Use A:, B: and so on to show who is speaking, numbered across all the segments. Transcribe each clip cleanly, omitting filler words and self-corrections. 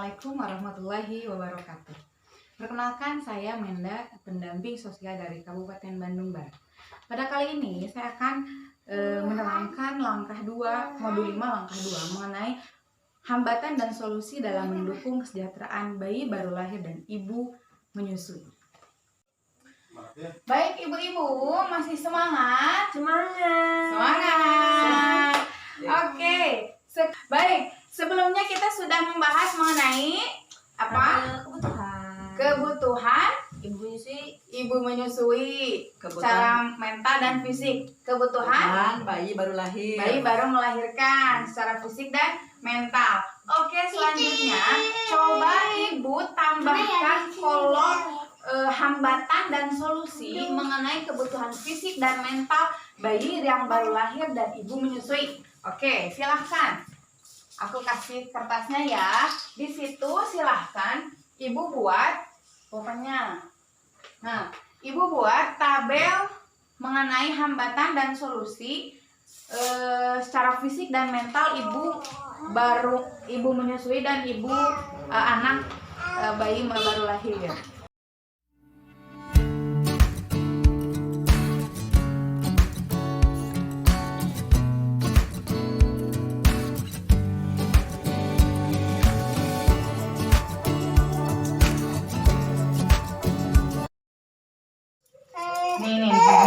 A: Assalamualaikum warahmatullahi wabarakatuh. Perkenalkan, saya Menda, pendamping sosial dari Kabupaten Bandung Barat. Pada kali ini saya akan menerangkan langkah 2, modul 5 langkah 2 mengenai hambatan dan solusi dalam mendukung kesejahteraan bayi baru lahir dan ibu menyusui. Baik ibu-ibu, masih semangat? Semangat. Oke. Baik, sebelumnya kita sudah membahas mengenai apa? Kebutuhan ibu menyusui, secara mental dan fisik. Kebutuhan
B: bayi baru lahir.
A: Bayi baru melahirkan secara fisik dan mental. Oke, selanjutnya coba ibu tambahkan kolom hambatan dan solusi mengenai kebutuhan fisik dan mental bayi yang baru lahir dan ibu menyusui. Oke, silahkan. Aku kasih kertasnya ya. Di situ silahkan ibu buat pokoknya. Nah, ibu buat tabel mengenai hambatan dan solusi secara fisik dan mental ibu menyusui dan ibu anak bayi baru lahir.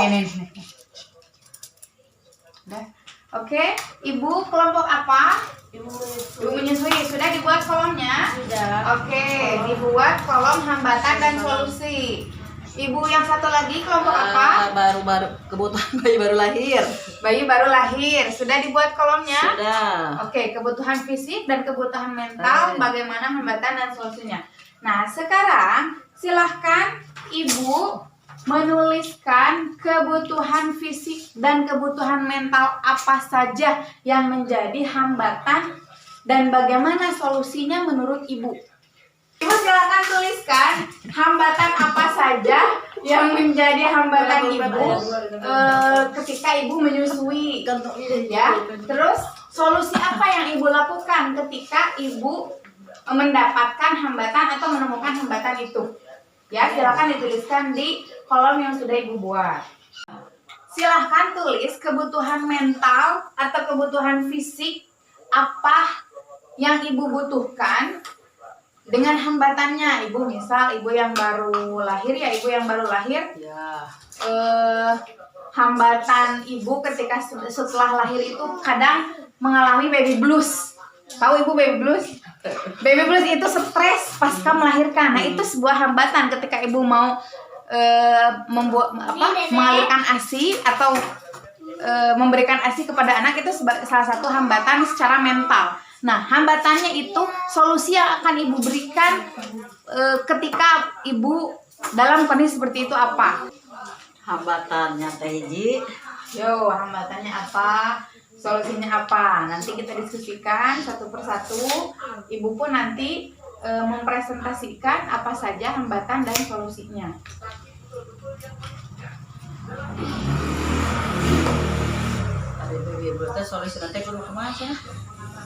A: Nih. Udah. Oke, ibu kelompok apa? Ibu menyusui. Sudah dibuat kolomnya?
B: Sudah.
A: Oke, dibuat kolom hambatan dan solusi. Ibu yang satu lagi kelompok apa?
B: Baru kebutuhan bayi baru lahir.
A: Bayi baru lahir. Sudah dibuat kolomnya?
B: Sudah.
A: Oke, kebutuhan fisik dan kebutuhan mental, bagaimana hambatan dan solusinya. Nah, sekarang silahkan ibu menuliskan kebutuhan fisik dan kebutuhan mental apa saja yang menjadi hambatan dan bagaimana solusinya menurut ibu. Ibu silakan tuliskan hambatan apa saja yang menjadi hambatan ibu ketika ibu menyusui, ya. Terus solusi apa yang ibu lakukan ketika ibu mendapatkan hambatan atau menemukan hambatan itu. Ya, silakan dituliskan di kolom yang sudah ibu buat. Silahkan tulis kebutuhan mental atau kebutuhan fisik apa yang ibu butuhkan dengan hambatannya. Ibu misal ibu yang baru lahir ya, ibu yang baru lahir.
B: Ya.
A: Hambatan ibu ketika setelah lahir itu kadang mengalami baby blues. Tahu ibu baby blues? Baby blues itu stres pasca melahirkan. Nah, itu sebuah hambatan ketika ibu mau mengalirkan ASI atau memberikan ASI kepada anak, itu salah satu hambatan secara mental. Nah, hambatannya itu solusi yang akan ibu berikan ketika ibu dalam kondisi seperti itu apa?
B: Hambatannya teh hiji.
A: Yo, hambatannya apa? Solusinya apa? Nanti kita diskusikan satu persatu. Ibu pun nanti mempresentasikan apa saja hambatan dan solusinya.
B: Ada itu berarti solusi nanti kudu kemana?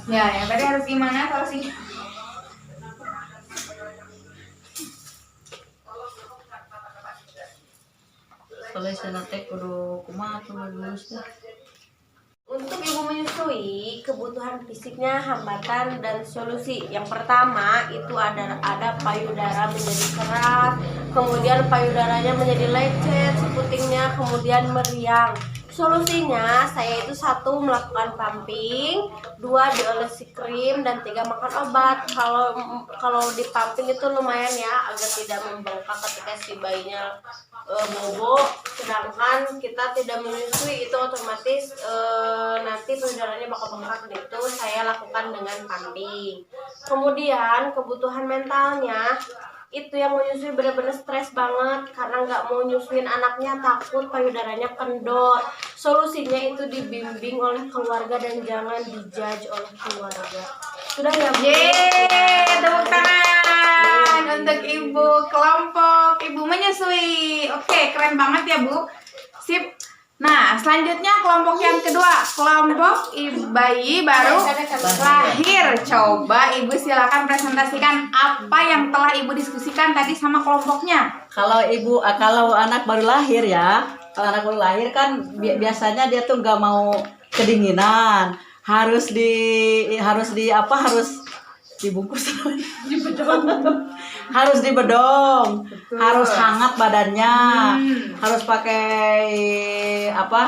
A: Ya, yang tadi harus gimana solusinya?
B: Solusi nanti kudu kumaha tuh lulusnya.
C: Untuk ibu menyusui, kebutuhan fisiknya, hambatan, dan solusi. Yang pertama itu ada payudara menjadi keras, kemudian payudaranya menjadi lecet, seputingnya kemudian meriang. Solusinya saya itu 1 melakukan pumping, 2 diolesi krim, dan 3 makan obat. Kalau di pumping itu lumayan ya, agar tidak membengkak ketika si bayinya bobo. Sedangkan kita tidak menyusui, itu otomatis nanti payudaranya bakal bengkak. Itu saya lakukan dengan pumping. Kemudian kebutuhan mentalnya, itu yang menyusui benar-benar stres banget karena nggak mau nyusuin anaknya, takut payudaranya kendor. Solusinya itu dibimbing oleh keluarga dan jangan dijudge oleh keluarga. Sudah ya, Bu?
A: Yeay, tepuk tangan untuk ibu kelompok ibu menyusui. Oke, keren banget ya, Bu. Sip. Nah, selanjutnya kelompok yang kedua, kelompok bayi baru lahir. Coba Ibu silakan presentasikan apa yang telah Ibu diskusikan tadi sama kelompoknya.
B: Kalau kalau anak baru lahir ya, kalau anak baru lahir kan biasanya dia tuh nggak mau kedinginan, harus dibungkus, harus dibedong, harus hangat badannya, harus pakai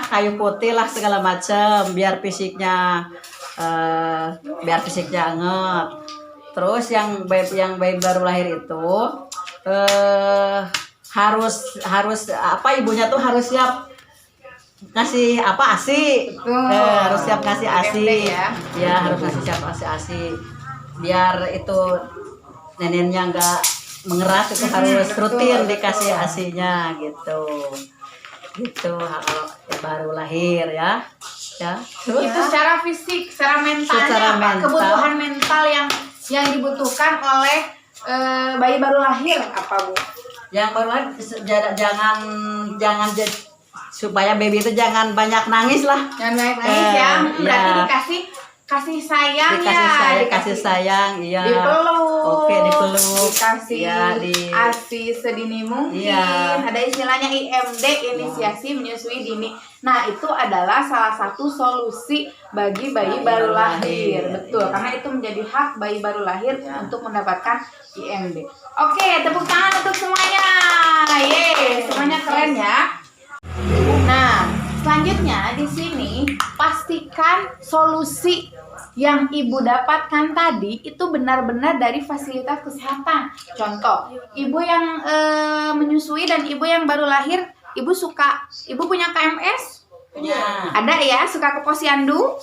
B: kayu putih lah segala macam biar fisiknya anget. Terus yang bayi baru lahir itu harus ibunya tuh harus siap ngasih ASI. Harus siap ngasih ASI ya, harus ngasih siap ASI biar itu neneknya nggak mengeras, itu harus rutin dikasih ASI-nya gitu kalau baru lahir ya. Terus
A: Itu secara fisik, secara mentalnya, kebutuhan mental yang dibutuhkan oleh bayi baru lahir apa, Bu?
B: Yang baru lahir jangan supaya baby itu jangan banyak nangis lah.
A: Jangan banyak nangis ya. Berarti dikasih sayang
B: dikasih sayang, iya.
A: Dipeluk.
B: Oke, dipeluk.
A: Dikasih
B: Ya,
A: ASI sedini mungkin.
B: Iya.
A: Ada istilahnya IMD, inisiasi menyusui dini. Nah, itu adalah salah satu solusi bagi bayi baru lahir. Betul, karena itu menjadi hak bayi baru lahir untuk mendapatkan IMD. Oke, tepuk tangan untuk semuanya. Yeay, semuanya keren ya. Nah, selanjutnya di sini pastikan solusi yang Ibu dapatkan tadi itu benar-benar dari fasilitas kesehatan. Contoh, Ibu yang menyusui dan Ibu yang baru lahir, Ibu punya KMS?
B: Punya.
A: Ada ya, suka ke posyandu?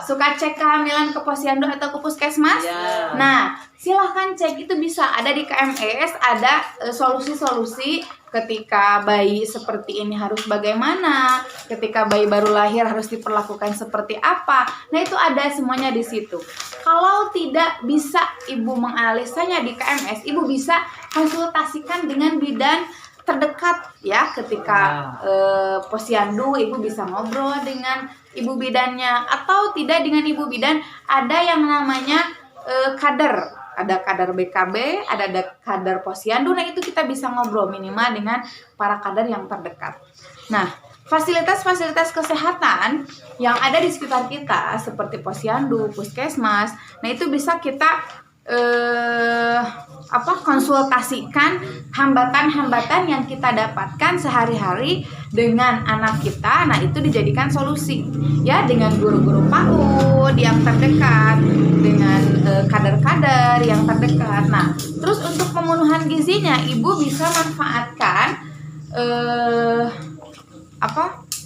B: Suka
A: cek kehamilan ke posyandu atau ke puskesmas?
B: Ya.
A: Nah, silahkan cek, itu bisa ada di KMS, ada solusi-solusi ketika bayi seperti ini harus bagaimana, ketika bayi baru lahir harus diperlakukan seperti apa. Nah, itu ada semuanya di situ. Kalau tidak bisa Ibu menganalisanya di KMS, Ibu bisa konsultasikan dengan bidan terdekat ya. Ketika posyandu, Ibu bisa ngobrol dengan ibu bidannya, atau tidak dengan ibu bidan ada yang namanya kader. Ada kader BKB, ada kader posyandu. Nah, itu kita bisa ngobrol minimal dengan para kader yang terdekat. Nah, fasilitas-fasilitas kesehatan yang ada di sekitar kita seperti posyandu, puskesmas, nah itu bisa kita konsultasikan hambatan-hambatan yang kita dapatkan sehari-hari dengan anak kita. Nah, itu dijadikan solusi ya, dengan guru-guru PAUD yang terdekat, dengan kader-kader yang terdekat. Nah, terus untuk pemenuhan gizinya Ibu bisa manfaatkan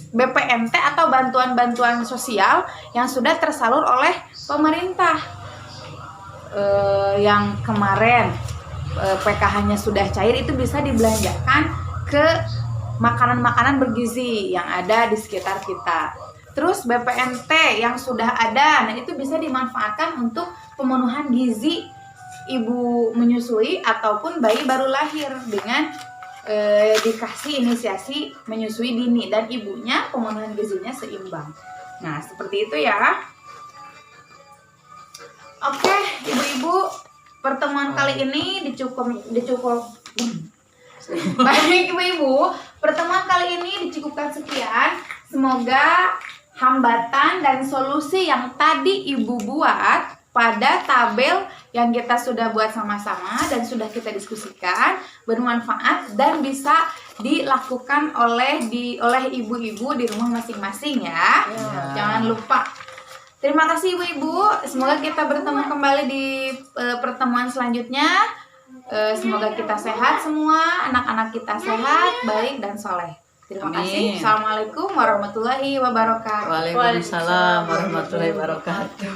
A: BPNT atau bantuan-bantuan sosial yang sudah tersalur oleh pemerintah. Yang kemarin PKH-nya sudah cair, itu bisa dibelanjakan ke makanan-makanan bergizi yang ada di sekitar kita. Terus BPNT yang sudah ada, nah itu bisa dimanfaatkan untuk pemenuhan gizi ibu menyusui ataupun bayi baru lahir dengan dikasih inisiasi menyusui dini dan ibunya pemenuhan gizinya seimbang. Nah, seperti itu ya. Oke, ibu-ibu, pertemuan kali ini Baik ibu-ibu, pertemuan kali ini dicukupkan sekian. Semoga hambatan dan solusi yang tadi ibu buat pada tabel yang kita sudah buat sama-sama dan sudah kita diskusikan bermanfaat dan bisa dilakukan oleh ibu-ibu di rumah masing-masing ya. Jangan lupa. Terima kasih ibu-ibu. Semoga kita bertemu kembali di pertemuan selanjutnya. Semoga kita sehat semua, anak-anak kita sehat, baik dan soleh. Terima kasih. Assalamualaikum warahmatullahi wabarakatuh.
B: Waalaikumsalam warahmatullahi wabarakatuh.